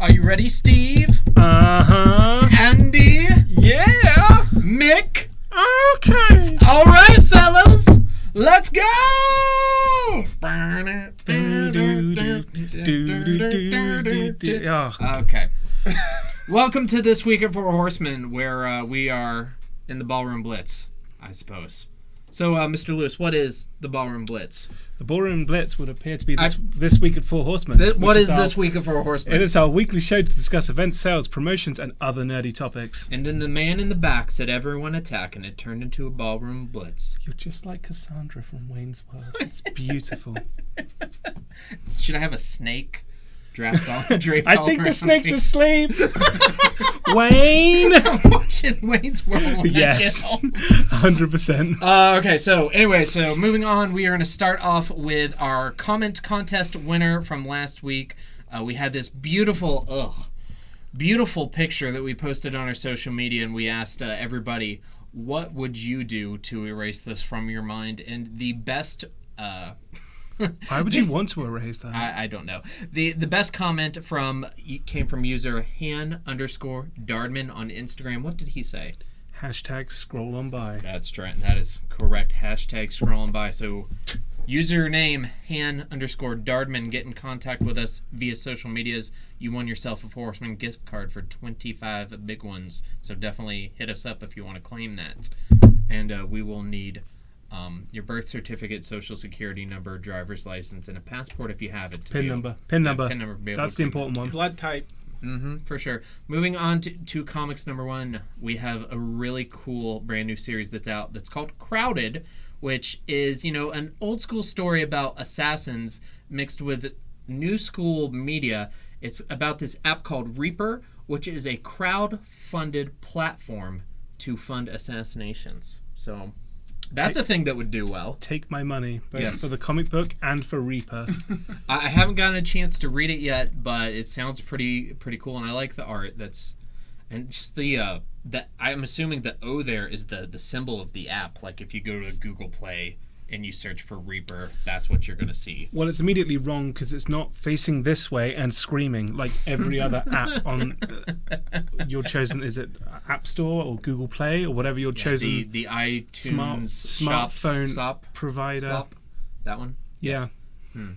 Are you ready, Steve? Uh-huh. Andy? Yeah. Mick? Okay. All right, fellas. Let's go! Okay. Welcome to This Week at Four Horsemen, where we are in the Ballroom Blitz, I suppose. So, Mr. Lewis, what is the Ballroom Blitz? The Ballroom Blitz would appear to be this Week at Four Horsemen. What is This Week at Four Horsemen? It is our weekly show to discuss events, sales, promotions, and other nerdy topics. And then the man in the back said everyone attack, and it turned into a Ballroom Blitz. You're just like Cassandra from Wayne's World. It's beautiful. Should I have a snake draped all I think the snake's asleep. Wayne! I'm watching Wayne's World when I get home. 100%. Okay, so moving on, we are going to start off with our comment contest winner from last week. We had this beautiful picture that we posted on our social media, and we asked everybody, what would you do to erase this from your mind? And the best... Why would you want to erase that? I don't know. The best comment came from user Han_Dardman on Instagram. What did he say? Hashtag scroll on by. That's right. That is correct. Hashtag scroll on by. So username Han_Dardman, get in contact with us via social medias. You won yourself a Horseman gift card for 25 big ones. So definitely hit us up if you want to claim that. And we will need your birth certificate, social security number, driver's license, and a passport if you have it. PIN number. That's the important one. Blood type. For sure. Moving on to comics number one, we have a really cool brand new series that's out that's called Crowded, which is, an old school story about assassins mixed with new school media. It's about this app called Reaper, which is a crowd-funded platform to fund assassinations. So... that's a thing that would do well. Take my money, both for the comic book and for Reaper. I haven't gotten a chance to read it yet, but it sounds pretty cool, and I like the art. And just I'm assuming the O there is the symbol of the app. Like if you go to Google Play and you search for Reaper, that's what you're going to see. Well, it's immediately wrong because it's not facing this way and screaming like every other app on your chosen, is it App Store or Google Play or whatever your chosen the iTunes smartphone provider. That one? Yeah. Yes.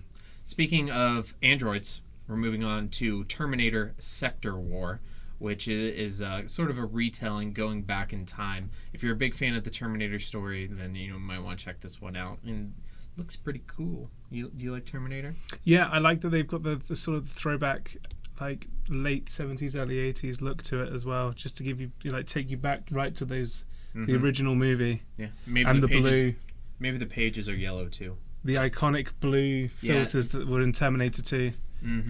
Speaking of Androids, we're moving on to Terminator Sector War, which is sort of a retelling going back in time. If you're a big fan of the Terminator story, then you might want to check this one out. And it looks pretty cool. Do you like Terminator? Yeah, I like that they've got the sort of throwback, like late 70s, early 80s look to it as well, just to give you, take you back right to those the original movie. Yeah, maybe the blue. Maybe the pages are yellow too. The iconic blue filters that were in Terminator 2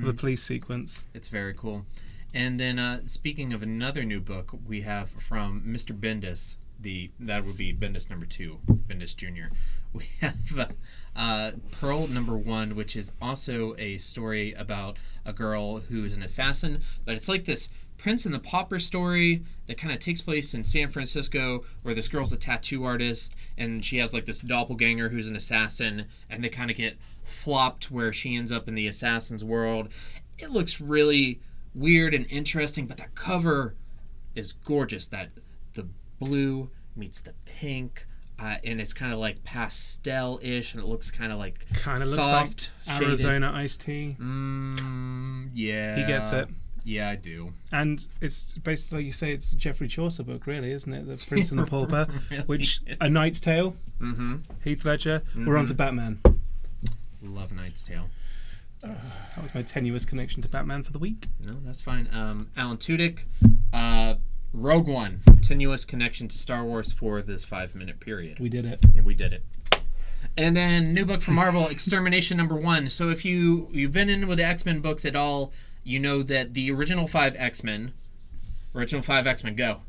for the police sequence. It's very cool. And then, speaking of another new book, we have from Mr. Bendis, that would be Bendis number 2, Bendis Jr. We have Pearl number 1, which is also a story about a girl who is an assassin, but it's like this Prince and the Pauper story that kind of takes place in San Francisco, where this girl's a tattoo artist, and she has like this doppelganger who's an assassin, and they kind of get flopped where she ends up in the assassin's world. It looks really weird and interesting, but the cover is gorgeous. That the blue meets the pink, and it's kind of like pastel-ish, and it looks kind of like soft, looks like Arizona iced tea. Yeah, he gets it. Yeah, I do. And it's basically, like you say, it's a Geoffrey Chaucer book, really, isn't it? The Prince and the Pauper, really which is. A Knight's Tale. Heath Ledger. We're on to Batman. Love Knight's Tale. Yes. That was my tenuous connection to Batman for the week. No, that's fine. Alan Tudyk, Rogue One, tenuous connection to Star Wars for this 5-minute period. We did it. And we did it. And then new book from Marvel, Extermination number 1. So if you've been in with the X-Men books at all, you know that the original 5 X-Men, go.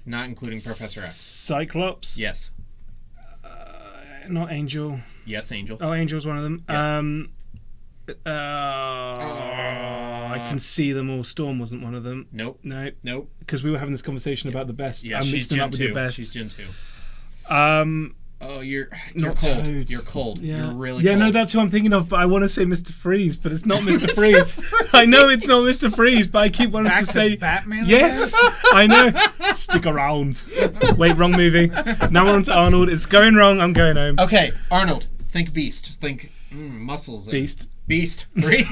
Not including Professor X. Cyclops. Yes. Not Angel. Yes, Angel. Oh, Angel's one of them. Yeah. I can see them all. Storm wasn't one of them. Nope. Because we were having this conversation about the best. Yeah, I she's mixed them Gen up with 2. your best. She's Gen 2. Oh, you're Not cold. Toad. You're cold. Yeah. You're really Yeah, cold. no, that's who I'm thinking of, but I want to say Mr. Freeze, but it's not Mr. Freeze. I know it's not Mr. Freeze, but I keep wanting Back to say Batman. yes. I know. Stick around. Wait, wrong movie. Now we're on to Arnold. It's going wrong. I'm going home. Okay, Arnold. Think beast. Think muscles. Beast. Beast. Breathe.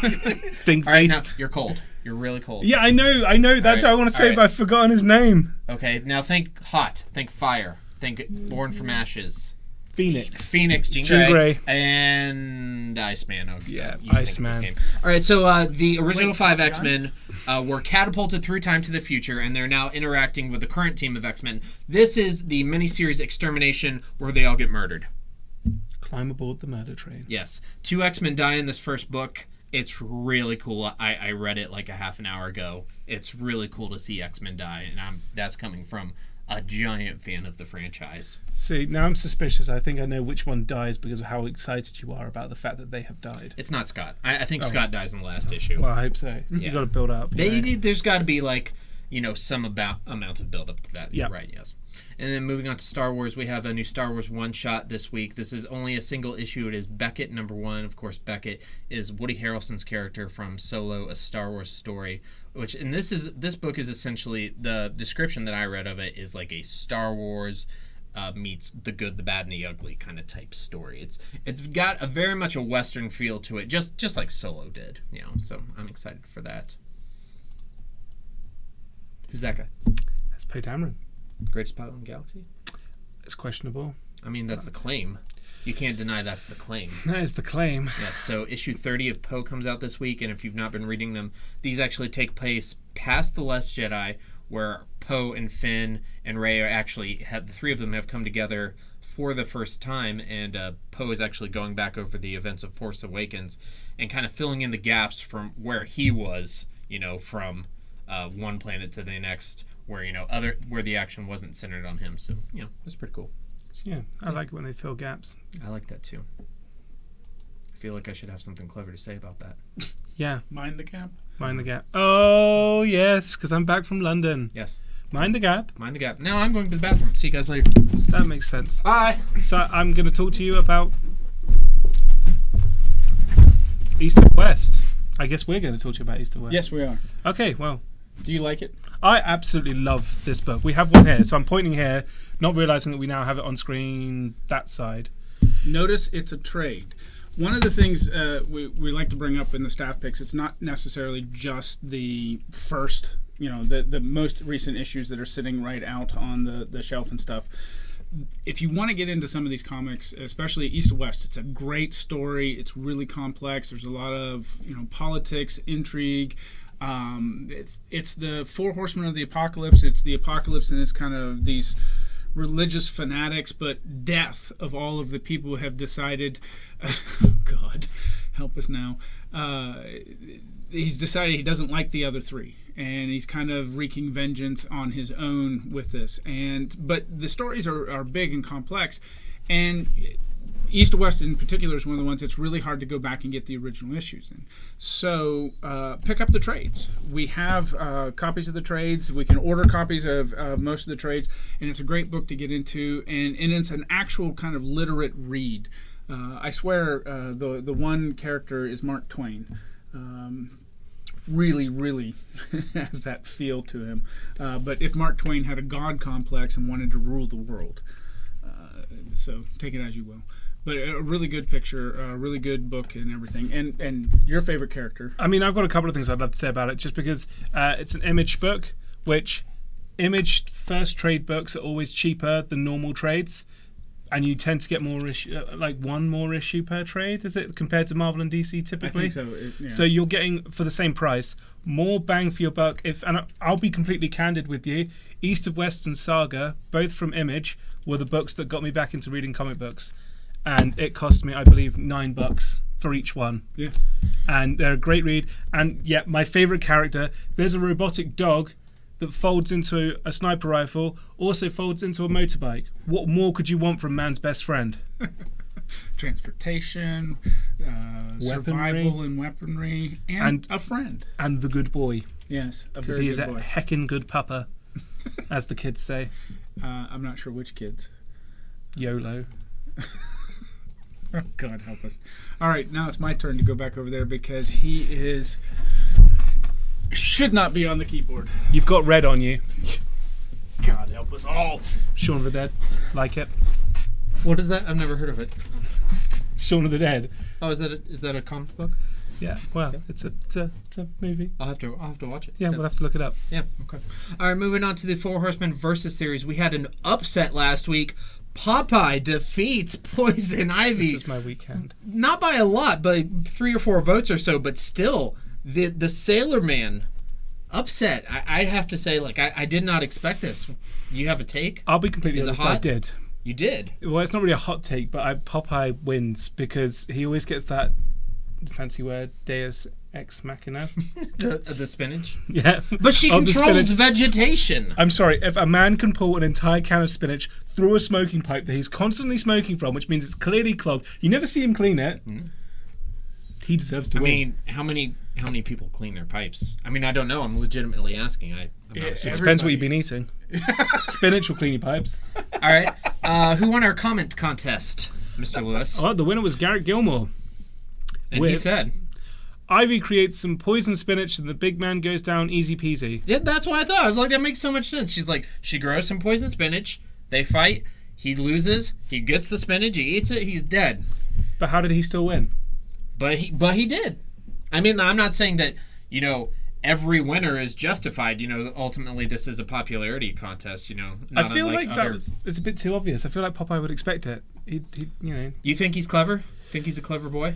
Think All right, now Beast. you're cold. You're really cold. Yeah, I know. That's All what I want to say, right. but I've forgotten his name. Okay, now think hot. Think fire. Think born from ashes. Phoenix. Jean Jean Grey. Grey. And Iceman. Oh, Yeah, you think of Iceman. this game. All right, so the original Wait, 5 John? X-Men were catapulted through time to the future, and they're now interacting with the current team of X-Men. This is the miniseries Extermination, where they all get murdered. Climb aboard the murder train. Yes. 2 X-Men die in this first book. It's really cool. I read it like a half an hour ago. It's really cool to see X-Men die, and that's coming from a giant fan of the franchise. See, now I'm suspicious. I think I know which one dies because of how excited you are about the fact that they have died. It's not Scott. I think Scott dies in the last issue. Well, I hope so. Yeah. You got to build up. There's got to be some amount of build up to that. Yeah. Right. Yes. And then moving on to Star Wars, we have a new Star Wars one-shot this week. This is only a single issue. It is Beckett #1. Of course, Beckett is Woody Harrelson's character from Solo: A Star Wars Story. This book is essentially, the description that I read of it is like a Star Wars meets the good, the bad, and the ugly kind of type story. It's got a very much a Western feel to it, just like Solo did. So I'm excited for that. Who's that guy? That's Poe Dameron. Greatest pilot in the galaxy? It's questionable. I mean, that's the claim. You can't deny that's the claim. That is the claim. Yes, so issue 30 of Poe comes out this week, and if you've not been reading them, these actually take place past The Last Jedi, where Poe and Finn and Rey the three of them have come together for the first time, and Poe is actually going back over the events of Force Awakens and kind of filling in the gaps from where he was, from one planet to the next, where where the action wasn't centered on him. So that's pretty cool. Yeah, I like when they fill gaps. I like that too. I feel like I should have something clever to say about that. Yeah, Mind the gap. mind the gap. Oh yes, because I'm back from London. Yes. Mind the gap. Mind the gap. Now I'm going to the bathroom. See you guys later. That makes sense. Bye. So I'm going to talk to you about East and West. I guess we're going to talk to you about East and West. Yes, we are. Okay, well, Do you like it? I absolutely love this book. We have one here, so I'm pointing here, not realizing that we now have it on screen that side. Notice it's a trade. One of the things we like to bring up in the staff picks, it's not necessarily just the first, the most recent issues that are sitting right out on the shelf and stuff. If you want to get into some of these comics, especially East to West, it's a great story. It's really complex. There's a lot of politics, intrigue. It's the 4 Horsemen of the Apocalypse. It's the apocalypse, and it's kind of these religious fanatics, but death of all of the people who have decided, God, help us now. He's decided he doesn't like the other 3, and he's kind of wreaking vengeance on his own with this. But the stories are big and complex, and East to West in particular is one of the ones that's really hard to go back and get the original issues in. So pick up the trades. We have copies of the trades. We can order copies of most of the trades, and it's a great book to get into, and it's an actual kind of literate read. I swear the one character is Mark Twain. Really, really has that feel to him. But if Mark Twain had a God complex and wanted to rule the world. So take it as you will. But a really good picture, a really good book and everything. And your favorite character. I mean, I've got a couple of things I'd love to say about it, just because it's an Image book, which Image first trade books are always cheaper than normal trades, and you tend to get more issue, like one more issue per trade, is it, compared to Marvel and DC typically? I think so. Yeah. So you're getting, for the same price, more bang for your buck. And I'll be completely candid with you, East of West and Saga, both from Image, were the books that got me back into reading comic books. And it cost me, I believe, $9 for each one. Yeah. And they're a great read. And yeah, my favourite character, there's a robotic dog that folds into a sniper rifle, also folds into a motorbike. What more could you want from man's best friend? Transportation, survival and weaponry, and a friend. And the good boy. Yes, a Because very he is good a boy. heckin' good pupper, as the kids say. I'm not sure which kids. YOLO. Oh, God help us. All right, now it's my turn to go back over there because he should not be on the keyboard. You've got red on you. God help us all. Shaun of the Dead. Like it. What is that? I've never heard of it. Shaun of the Dead. Oh, is that a comic book? Yeah, well, it's a movie. I'll have to watch it. Yeah, we'll have to look it up. Yeah, okay. All right, moving on to the Four Horsemen versus series. We had an upset last week. Popeye defeats Poison Ivy. This is my weekend. Not by a lot, but 3 or 4 votes or so, but still, the Sailor Man upset. I have to say, like, I did not expect this. You have a take? I'll be completely Is it honest, hot? I did. You did? Well, it's not really a hot take, but Popeye wins because he always gets that fancy word, Deus Ex Machina. the spinach? Yeah. But she Oh, the controls spinach. vegetation. I'm sorry, if a man can pull an entire can of spinach through a smoking pipe that he's constantly smoking from, which means it's clearly clogged, you never see him clean it, he deserves to I win. mean, how many people clean their pipes? I mean, I don't know. I'm legitimately asking. I'm not It assuming. depends what you've been eating. Spinach will clean your pipes. All right. Who won our comment contest, Mr. Lewis? Oh, the winner was Garrett Gilmore. And he with- said, Ivy creates some poison spinach and the big man goes down easy peasy. yeah, that's what I thought. I was like, that makes so much sense. She's like, she grows some poison spinach. They fight. He loses. He gets the spinach. He eats it. He's dead. But how did he still win? But he did. I mean, I'm not saying that, every winner is justified. Ultimately, this is a popularity contest, I feel like other... it's a bit too obvious. I feel like Popeye would expect it. He You think he's clever? Think he's a clever boy?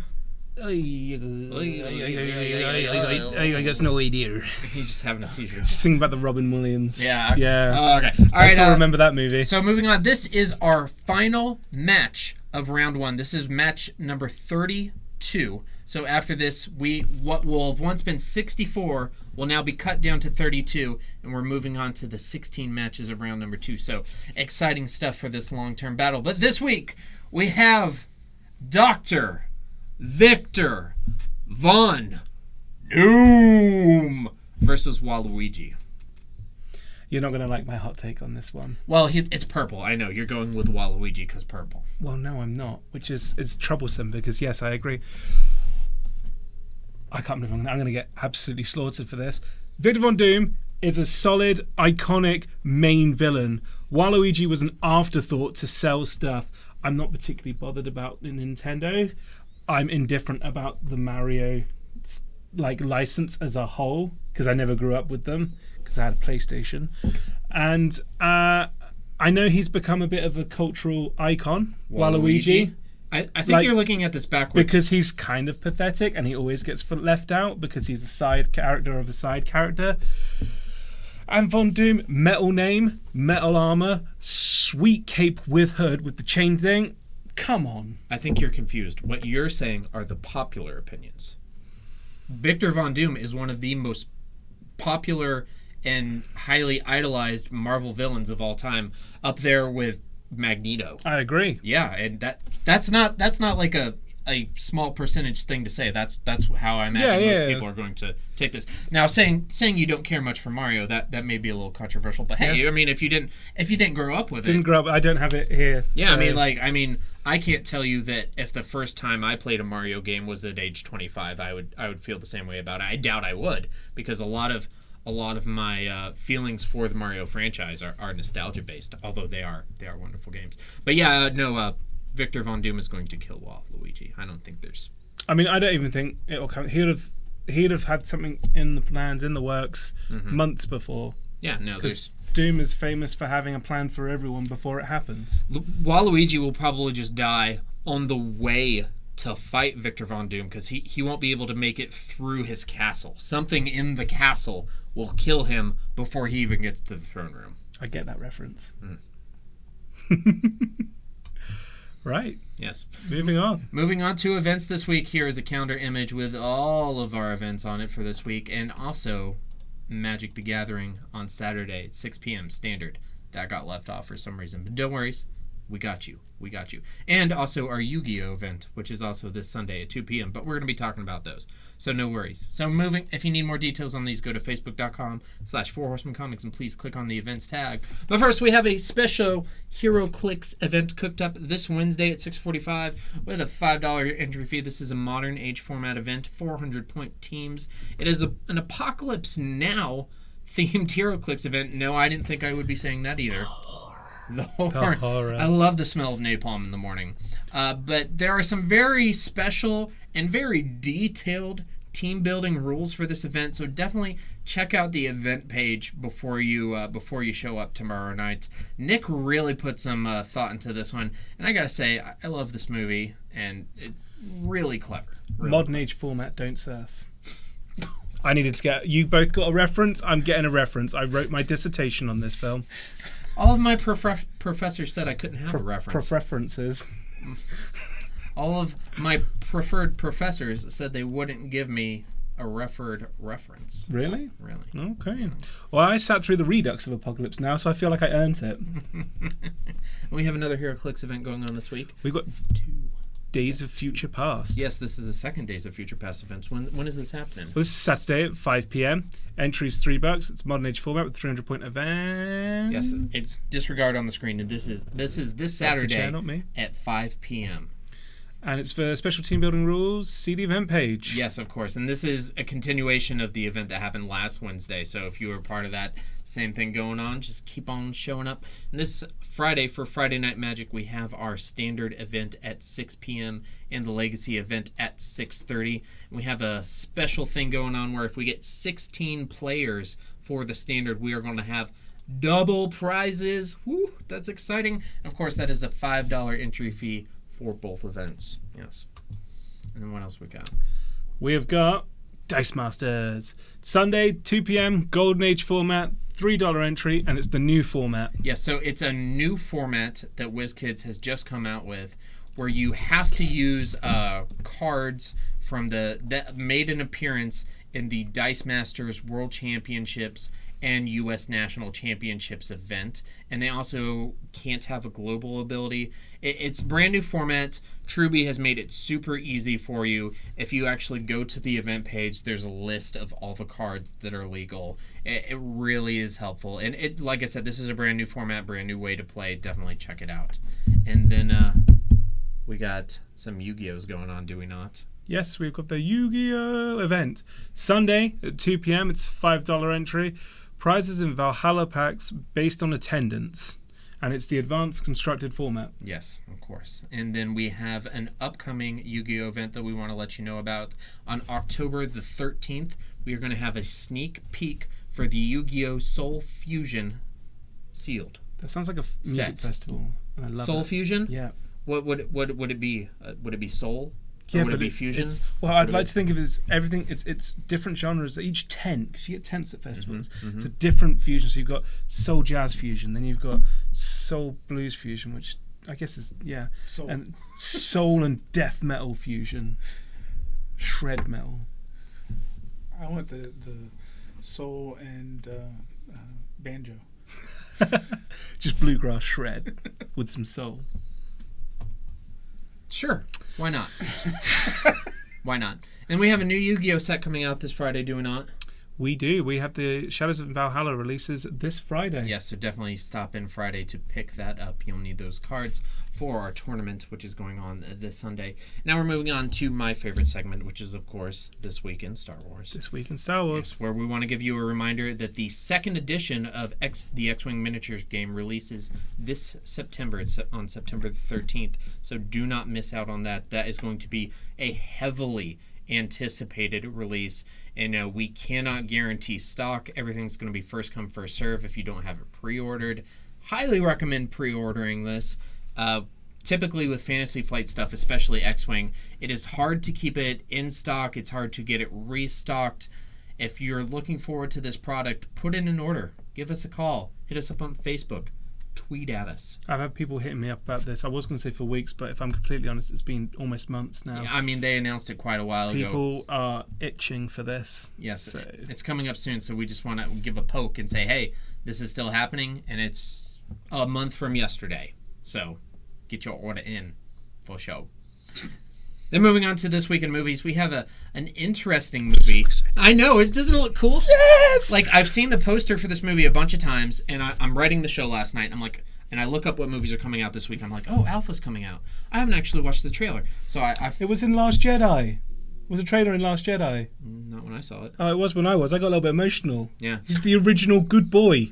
I guess no idea. He's just having a seizure. Sing about the Robin Williams. Yeah. Yeah. Oh, okay. All right. I still remember that movie. So moving on. This is our final match of round 1. This is match number 32. So after this, what will have once been 64 will now be cut down to 32, and we're moving on to the 16 matches of round number 2. So exciting stuff for this long-term battle. But this week we have Dr. Victor Von Doom versus Waluigi. You're not going to like my hot take on this one. Well, it's purple. I know. You're going with Waluigi because purple. Well, no, I'm not, which is troublesome because, yes, I agree. I can't believe I'm going to get absolutely slaughtered for this. Victor Von Doom is a solid, iconic main villain. Waluigi was an afterthought to sell stuff. I'm not particularly bothered about the Nintendo. I'm indifferent about the Mario license as a whole because I never grew up with them because I had a PlayStation. And I know he's become a bit of a cultural icon, Waluigi. I think you're looking at this backwards. Because he's kind of pathetic and he always gets left out because he's a side character of a side character. And Von Doom, metal name, metal armor, sweet cape with hood with the chain thing. Come on. I think you're confused. What you're saying are the popular opinions. Victor Von Doom is one of the most popular and highly idolized Marvel villains of all time, up there with Magneto. I agree. Yeah, and that's not like a small percentage thing to say. That's how I imagine most people are going to take this. Now, saying you don't care much for Mario, that may be a little controversial. But hey, I mean, if you didn't grow up with Didn't grow up. I don't have it here. Yeah, so. I can't tell you that if the first time I played a Mario game was at age 25, I would feel the same way about it. I doubt I would, because a lot of my feelings for the Mario franchise are nostalgia based, although they are wonderful games. But yeah, Victor Von Doom is going to kill Waluigi. I don't think there's... I mean, I don't even think it'll come. He'd have had something in the plans, in the works, months before. Yeah, no, there's... Doom is famous for having a plan for everyone before it happens. Waluigi will probably just die on the way to fight Victor Von Doom because he won't be able to make it through his castle. Something in the castle will kill him before he even gets to the throne room. I get that reference. Right. Yes. Moving on. Moving on to events this week. Here is a calendar image with all of our events on it for this week, and also Magic the Gathering on Saturday at 6 p.m. standard. That got left off for some reason, but don't worry. We got you. And also our Yu-Gi-Oh event, which is also this Sunday at 2 p.m. But we're going to be talking about those. So no worries. So if you need more details on these, go to facebook.com/4horsemencomics and please click on the events tag. But first, we have a special HeroClix event cooked up this Wednesday at 6:45 with a $5 entry fee. This is a modern age format event, 400-point teams. It is an Apocalypse Now themed HeroClix event. No, I didn't think I would be saying that either. The horror. I love the smell of napalm in the morning. But there are some very special and very detailed team building rules for this event. So definitely check out the event page before you show up tomorrow night. Nick really put some thought into this one, and I gotta say I love this movie, and it's really clever. Modern age format, don't surf. I needed to get. You both got a reference. I'm getting a reference. I wrote my dissertation on this film. All of my professors said I couldn't have a reference. References. All of my preferred professors said they wouldn't give me a referred reference. Really? Really. Okay. Well, I sat through the Redux of Apocalypse Now, so I feel like I earned it. We have another HeroClix event going on this week. We've got 2 Days of Future Past. Yes, this is the second Days of Future Past events. When is this happening? Well, this is Saturday at 5 p.m. Entry's $3. It's modern age format with 300-point event. Yes, it's disregard on the screen, and this is this Saturday chair, not me. At 5 p.m. And it's for special team building rules. See the event page. Yes, of course. And this is a continuation of the event that happened last Wednesday. So if you were part of that, same thing going on. Just keep on showing up. And this Friday, for Friday Night Magic, we have our standard event at 6 p.m. and the Legacy event at 6:30. And we have a special thing going on where if we get 16 players for the standard, we are going to have double prizes. Woo, that's exciting. And of course, that is a $5 entry fee for both events. Yes. And then what else we got? We have got Dice Masters. Sunday, 2 p.m., Golden Age format, $3 entry, and it's the new format. Yes, so it's a new format that WizKids has just come out with where you have to use cards from that made an appearance in the Dice Masters World Championships and U.S. National Championships event, and they also can't have a global ability. It's brand new format. Truby has made it super easy for you. If you actually go to the event page, there's a list of all the cards that are legal. It really is helpful, and it, like I said, this is a brand new format, brand new way to play. Definitely check it out. And then we got some Yu-Gi-Ohs going on, do we not? Yes, we've got the Yu-Gi-Oh! Event. Sunday at 2 p.m. It's $5 entry. Prizes in Valhalla packs based on attendance. And it's the advanced constructed format. Yes, of course. And then we have an upcoming Yu-Gi-Oh! Event that we want to let you know about. On October the 13th, we are going to have a sneak peek for the Yu-Gi-Oh! Soul Fusion sealed. That sounds like a music festival. And I love Soul it. Fusion? Yeah. What would it be? Would it be Soul? Yeah, would it be Fusion? Well, I'd like to think of it as everything. It's different genres. Each tent, because you get tents at festivals. It's a different fusion. So you've got soul jazz fusion, then you've got soul blues fusion, which I guess is Soul. and soul and death metal fusion, shred metal. I want the soul and banjo. Just bluegrass shred with some soul. Sure. Why not? Why not? And we have a new Yu-Gi-Oh! Set coming out this Friday, do we not? We do. We have the Shadows of Valhalla releases this Friday. Yes, so definitely stop in Friday to pick that up. You'll need those cards for our tournament, which is going on this Sunday. Now we're moving on to my favorite segment, which is, of course, This Week in Star Wars. This Week in Star Wars. Yes, where we want to give you a reminder that the second edition of the X-Wing miniatures game releases this September. It's on September the 13th, so do not miss out on that. That is going to be a heavily anticipated release, and we cannot guarantee stock. Everything's going to be first come first serve if you don't have it pre-ordered. Highly recommend pre-ordering this. Typically with Fantasy Flight stuff, especially X-Wing, it is hard to keep it in stock. It's hard to get it restocked. If you're looking forward to this product, put in an order. Give us a call. Hit us up on Facebook. Tweet at us. I've had people hitting me up about this. I was going to say for weeks, but if I'm completely honest, it's been almost months now. Yeah, I mean, they announced it quite a while ago. People are itching for this. Yes, so. It's coming up soon, so we just want to give a poke and say, hey, this is still happening, and it's a month from yesterday. So get your order in for show. Then moving on to this week in movies, we have an interesting movie. I know, it doesn't look cool. Yes! Like, I've seen the poster for this movie a bunch of times, and I'm writing the show last night. I'm like, and I look up what movies are coming out this week. I'm like, oh, Alpha's coming out. I haven't actually watched the trailer, so It was in Last Jedi. It was a trailer in Last Jedi. Not when I saw it. Oh, it was when I got a little bit emotional. Yeah. He's the original good boy.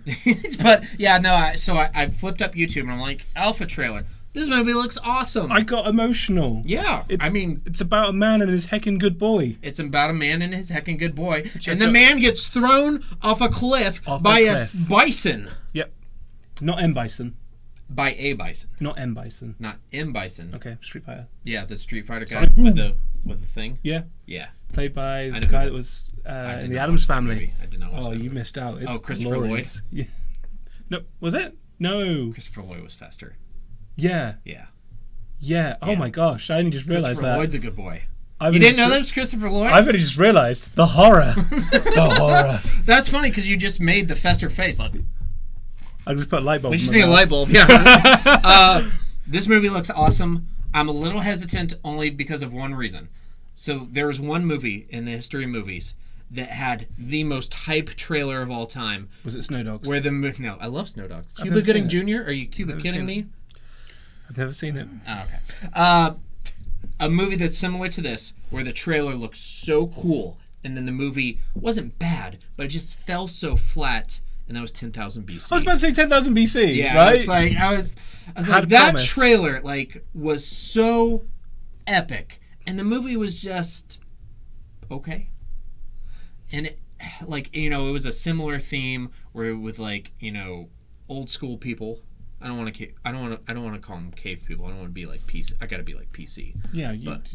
But yeah, no. I flipped up YouTube and I'm like, Alpha trailer. This movie looks awesome. I got emotional. Yeah, it's about a man and his heckin' good boy. It's about a man and his heckin' good boy, and the man gets thrown off a cliff by a bison. Yep. Not M Bison. By a bison. Not M Bison. Not M Bison. Okay, Street Fighter. Yeah, the Street Fighter guy Sorry. with the thing. Yeah. Yeah. Played by the guy that was in the Addams Family. I did not watch that you movie. missed out. It's Christopher glorious. Lloyd? Yeah. No, was it? No. Christopher Lloyd was Fester. Yeah. Yeah. Yeah. Oh Yeah. my gosh! I only just realised Christopher that. Lloyd's a good boy. You You didn't know that was Christopher Lloyd? I've only just realised the horror. The horror. That's funny because you just made the Fester face. Like, I just put a light bulb. we just in my need a mouth. light bulb. Yeah. This movie looks awesome. I'm a little hesitant only because of one reason. So there was one movie in the history of movies that had the most hype trailer of all time. Was it Snow Dogs? Where no, I love Snow Dogs. I've Cuba never Gooding seen Jr. Are you Cuba Never kidding seen me? I've never seen it. Oh, okay. A movie that's similar to this, where the trailer looks so cool, and then the movie wasn't bad, but it just fell so flat, and that was 10,000 BC. I was about to say 10,000 BC. Yeah, right? I was Had like, that promise. trailer was so epic, and the movie was just okay. And it, it was a similar theme where with old school people. I don't want to call them cave people. I don't want to be like PC. I got to be like PC. Yeah, But-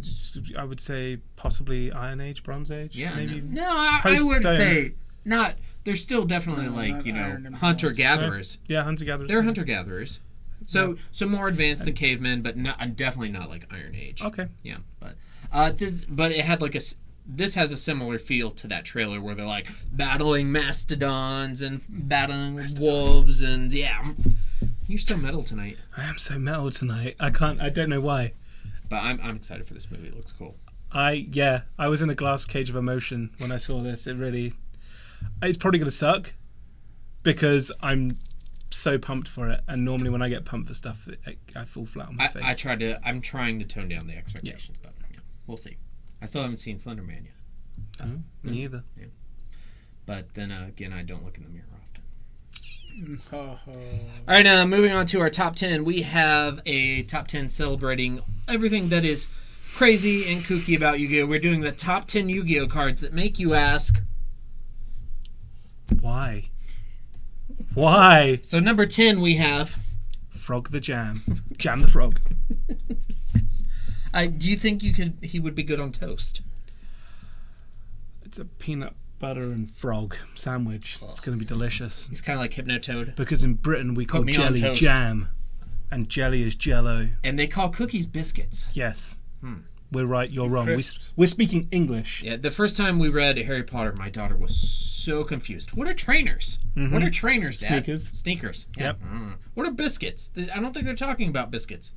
I would say possibly Iron Age, Bronze Age. Yeah, maybe. no, I would Post-stone. say not. They're still definitely No, not Iron and hunter Bronze. gatherers. Yeah, hunter gatherers. They're hunter gatherers. So more advanced than cavemen, but definitely not like Iron Age. Okay. Yeah, but it had this has a similar feel to that trailer where they're like battling mastodons and battling wolves and yeah. You're so metal tonight. I am so metal tonight. I don't know why. But I'm excited for this movie. It looks cool. I was in a glass cage of emotion when I saw this. It's probably gonna suck because I'm so pumped for it, and normally when I get pumped for stuff, I fall flat on my face. I'm trying to tone down the expectations, but we'll see. I still haven't seen Slender Man yet. Oh, me either. But then again, I don't look in the mirror often. Oh, All right, moving on to our top 10. We have a top 10 celebrating everything that is crazy and kooky about Yu-Gi-Oh! We're doing the top 10 Yu-Gi-Oh! Cards that make you ask, Why? Why? So number 10 we have... Frog the Jam. Jam the Frog. Do you think he would be good on toast? It's a peanut butter and frog sandwich. It's going to be delicious. He's kind of like Hypnotoad. Because in Britain we call me on jelly toast. jam. And jelly is jello. And they call cookies biscuits. Yes. We're right, you're wrong. Crisps. We're speaking English. Yeah, the first time we read Harry Potter, my daughter was so confused. What are trainers? What are trainers, Dad? Sneakers. Yeah. Yep. What are biscuits? I don't think they're talking about biscuits.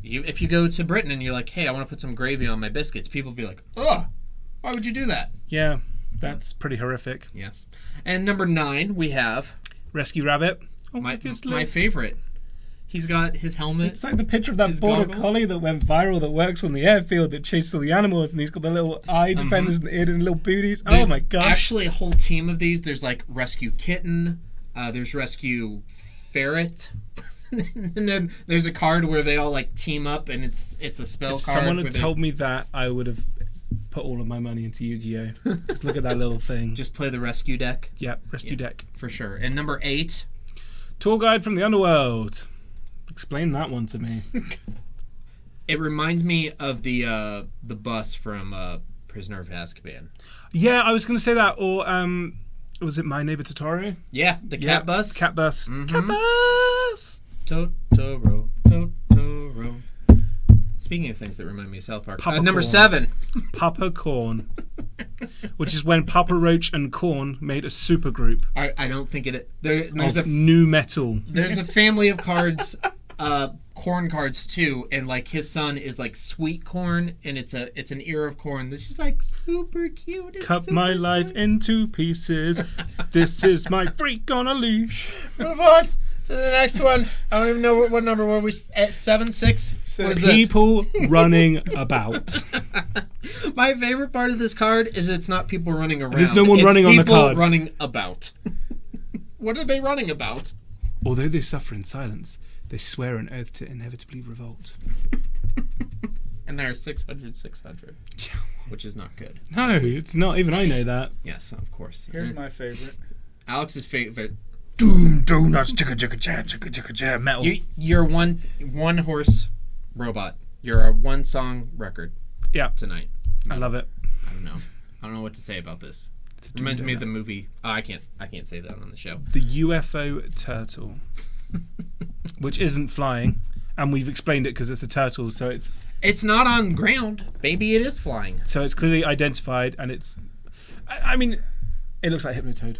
If you go to Britain and you're like, hey, I want to put some gravy on my biscuits, people will be like, ugh, why would you do that? Yeah, that's pretty horrific. Yes. And number 9, we have Rescue Rabbit. Oh, my look, it's little- favorite. He's got his helmet. It's like the picture of that His border goggles. collie that went viral that works on the airfield that chases all the animals, and he's got the little eye defenders in the ear and little booties. There's Oh my gosh. actually a whole team of these. There's like Rescue Kitten. There's Rescue Ferret. And then there's a card where they all like team up, and it's a spell If card. someone where had they told me that, I would have put all of my money into Yu-Gi-Oh! Just look at that little thing. just play the rescue deck Yep, rescue deck. for sure. And number 8, Tour guide from the underworld. Explain that one to me. it reminds me of the bus from Prisoner of Azkaban. Yeah, I was going to say that. Or was it My Neighbor Totoro? Yeah, the cat bus. Cat bus. Mhm. Cat bus. Totoro. Speaking of things that remind me of South Park, Papa number Corn. 7. Papa Corn. Which is when Papa Roach and Corn made a super group I don't think there's of new metal. a family of cards corn cards too, and like his son is like sweet corn, and it's an ear of corn that's just like super cute. It's Cut super my life sweet. into pieces. This is my freak on a leash. Move on to the next one. I don't even know what number were we at. 7, 6. What is this? People running about. My favorite part of this card is it's not people running around. There's no one it's running on the people card. running about. What are they running about? Although they suffer in silence, they swear an oath to inevitably revolt. And they're 600, which is not good. No, it's not. Even I know that. Yes, of course. Here's my favorite. Alex's favorite. Doom donuts, chicka chicka chat, chicka chicka chat, metal. You're one horse robot. You're a one song record. Yeah, Tonight. I love it. I don't know what to say about this. Reminds me of the movie. Oh, I can't say that on the show. The UFO turtle, which isn't flying, and we've explained it because it's a turtle, so It's not on ground, baby. It is flying. it's clearly identified, and it's. I mean, it looks like Hypnotoad.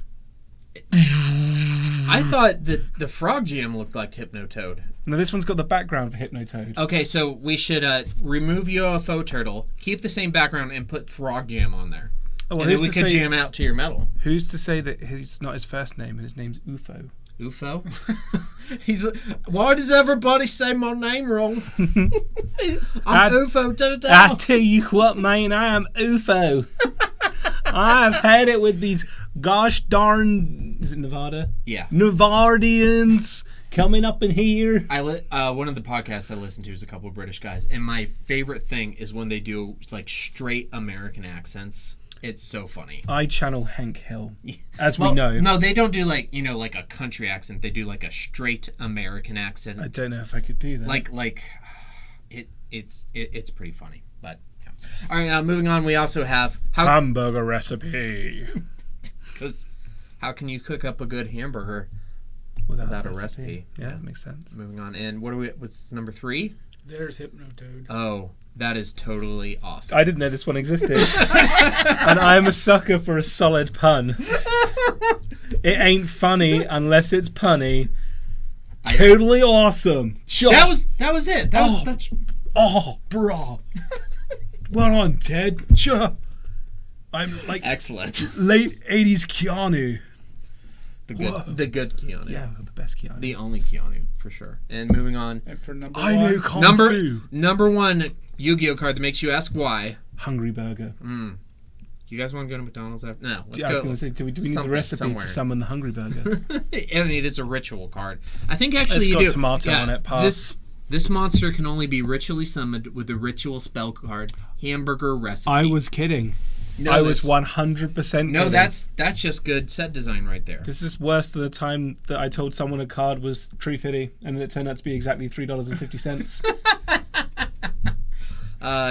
I thought that the Frog Jam looked like Hypnotoad. Now this one's got the background for Hypnotoad. Okay, so we should remove UFO Turtle, keep the same background, and put Frog Jam on there. Oh, well, And then we who's to could say- jam out to your metal. Who's to say that it's not his first name and his name's UFO? UFO? He's why does everybody say my name wrong? I'm UFO to the I devil. tell you what, man, I am UFO. I've had it with these gosh darn, is it Nevada? Yeah. Nevadians coming up in here. One of the podcasts I listen to is a couple of British guys, and my favorite thing is when they do like straight American accents. It's so funny. I channel Hank Hill, as Well, we know. No, they don't do like like a country accent. They do like a straight American accent. I don't know if I could do that. Like it's pretty funny. But yeah. All right, moving on. We also have hamburger recipe because how can you cook up a good hamburger without a recipe? Yeah, that makes sense. Moving on, and what's number 3? There's Hypnotoad. Oh, that is totally awesome. I didn't know this one existed, and I'm a sucker for a solid pun. It ain't funny unless it's punny. Totally awesome. Sure. That was it. That's Oh, bro. Well on, Ted. Sure. I'm like excellent. late 80s Keanu. The good Keanu. Yeah, the best Keanu. The only Keanu for sure. And moving on, And for number I one, know Kung Fu. number 1 Yu-Gi-Oh card that makes you ask why. Hungry Burger. You guys want to go to McDonald's after? No, let's I was go. going to say, do we need the something recipe somewhere. to summon the Hungry Burger? And it is a ritual card. I think actually It's you got do. tomato on it, pass. This monster can only be ritually summoned with the ritual spell card hamburger recipe. I was kidding. No, I was that's- 100% kidding. No, that's just good set design right there. This is worse than the time that I told someone a card was Tree Fitty, and then it turned out to be exactly $3.50.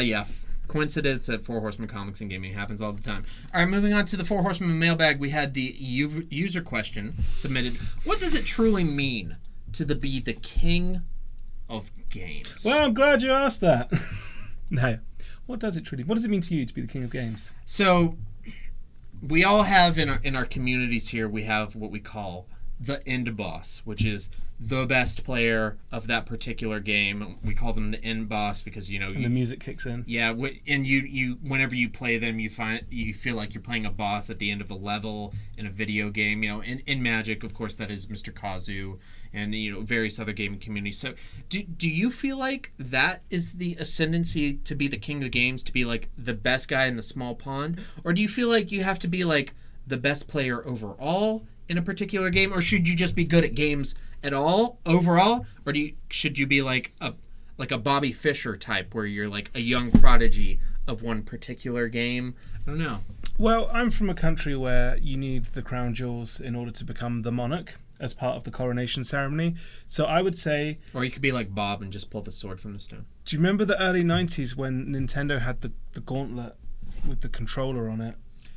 Yeah. Coincidence at Four Horsemen Comics and Gaming happens all the time. All right, moving on to the Four Horsemen mailbag, we had the user question submitted. What does it truly mean to be the king of games? Well, I'm glad you asked that. No. What does it mean to you to be the king of games? So, we all have in our communities here, we have what we call the end boss, which is the best player of that particular game. We call them the end boss because And the music kicks in. yeah, and you whenever you play them, you feel like you're playing a boss at the end of a level in a video game. In Magic, of course, that is Mr. Kazu, and various other gaming communities. So, do you feel like that is the ascendancy to be the king of games, to be like the best guy in the small pond, or do you feel like you have to be like the best player overall in a particular game, or should you just be good at games at all overall, or should you be like a Bobby Fischer type where you're like a young prodigy of one particular game? I don't know. Well, I'm from a country where you need the crown jewels in order to become the monarch as part of the coronation ceremony. So I would say... Or you could be like Bob and just pull the sword from the stone. Do you remember the early 90s when Nintendo had the gauntlet with the controller on it?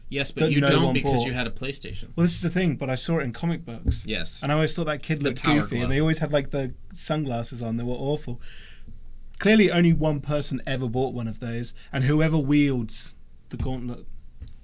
Yes, but That you no don't one because bought. you had a PlayStation. Well, this is the thing, but I saw it in comic books. Yes. And I always thought that kid looked power goofy, glove. and they always had like the sunglasses on. They were awful. Clearly, only one person ever bought one of those, and whoever wields the gauntlet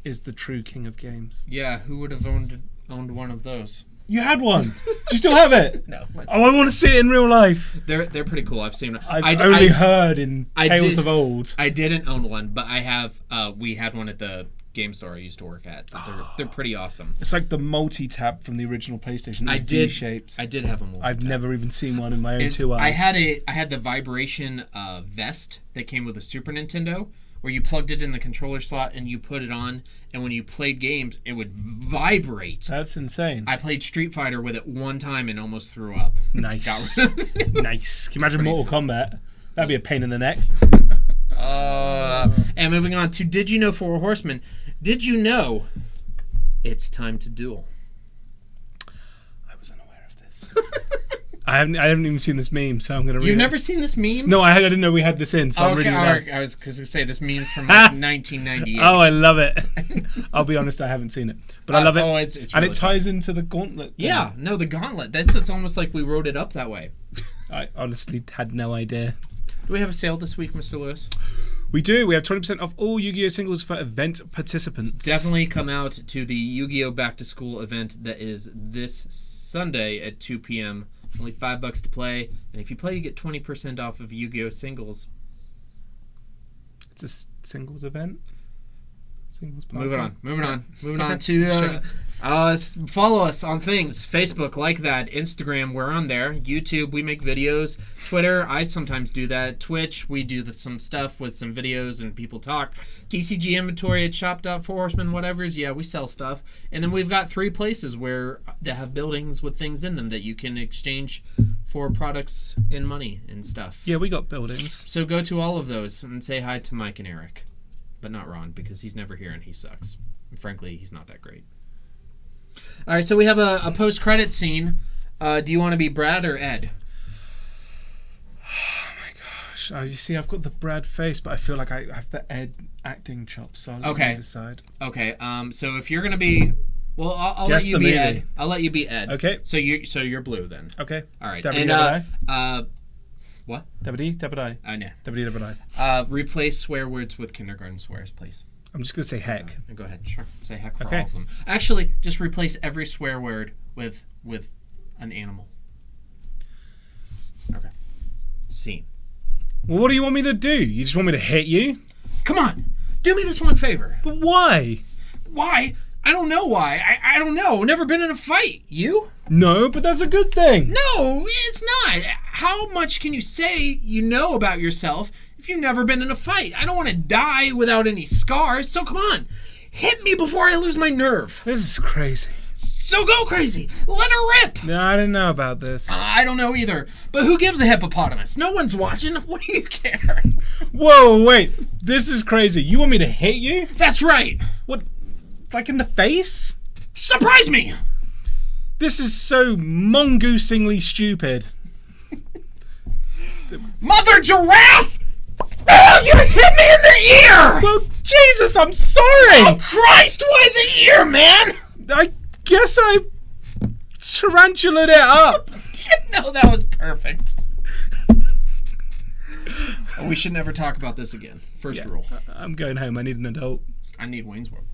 is the true king of games. Yeah, who would have owned one of those? You had one. Do you still have it? No. Oh, I want to see it in real life. They're pretty cool. I've seen them. I've only heard in tales of old. I didn't own one, but I have. We had one at the game store I used to work at. They're pretty awesome. It's like the multi-tab from the original PlayStation. I did. V-shaped. I did have a multi-tab. I've never even seen one in my own 2 eyes. I had the vibration vest that came with a Super Nintendo, where you plugged it in the controller slot and you put it on, and when you played games, it would vibrate. That's insane. I played Street Fighter with it one time and almost threw up. Nice. Nice. Can you imagine Mortal Kombat? That'd be a pain in the neck. And moving on to Did You Know for Horsemen? Did you know it's time to duel? I was unaware of this. I haven't even seen this meme, so I'm going to read it. You've never seen this meme? No, I didn't know we had this in, so I'm reading it. I was going to say this meme from like 1998. Oh, I love it. I'll be honest, I haven't seen it. But I love it. Oh, it's really and it ties into the gauntlet thing. Yeah, no, the gauntlet. It's almost like we wrote it up that way. I honestly had no idea. Do we have a sale this week, Mr. Lewis? We do. We have 20% off all Yu-Gi-Oh! Singles for event participants. Definitely come out to the Yu-Gi-Oh! Back to School event that is this Sunday at 2 p.m. Only $5 to play. And if you play, you get 20% off of Yu-Gi-Oh! Singles. It's a singles event? Singles party? Moving on to follow us on things. Facebook, like that. Instagram, we're on there. YouTube, we make videos. Twitter, I sometimes do that. Twitch, we do some stuff with some videos and people talk. TCG inventory at shop.forhorsemen, whatevers. Yeah, we sell stuff. And then we've got 3 places that have buildings with things in them that you can exchange for products and money and stuff. Yeah, we got buildings. So go to all of those and say hi to Mike and Eric. But not Ron, because he's never here and he sucks. And frankly, he's not that great. All right, so we have a post-credit scene. Do you want to be Brad or Ed? Oh my gosh! You see, I've got the Brad face, but I feel like I have the Ed acting chops, so I'll let you decide. Okay. So if you're gonna be, well, I'll let you be Ed. I'll let you be Ed. Okay. So you're blue then. Okay. All right. What? Dabba-dee, dabba-die. No. Dabba-dee, dabba-die. Replace swear words with kindergarten swears, please. I'm just going to say heck. Go ahead. Sure. Say heck for all of them. Actually, just replace every swear word with an animal. Okay. Scene. Well, what do you want me to do? You just want me to hit you? Come on. Do me this one favor. But why? Why? I don't know why. I don't know. Never been in a fight. You? No, but that's a good thing. No, it's not. How much can you say you know about yourself if you've never been in a fight? I don't want to die without any scars, so come on. Hit me before I lose my nerve. This is crazy. So go crazy. Let her rip. No, I didn't know about this. I don't know either. But who gives a hippopotamus? No one's watching. What do you care? Whoa, wait. This is crazy. You want me to hit you? That's right. What? Like in the face? Surprise me! This is so mongoosingly stupid. Mother giraffe! Oh, you hit me in the ear! Well, Jesus, I'm sorry! Oh, Christ, why the ear, man? I guess I tarantulaed it up. No, that was perfect. We should never talk about this again. First rule. I'm going home. I need an adult. I need Wayne's World.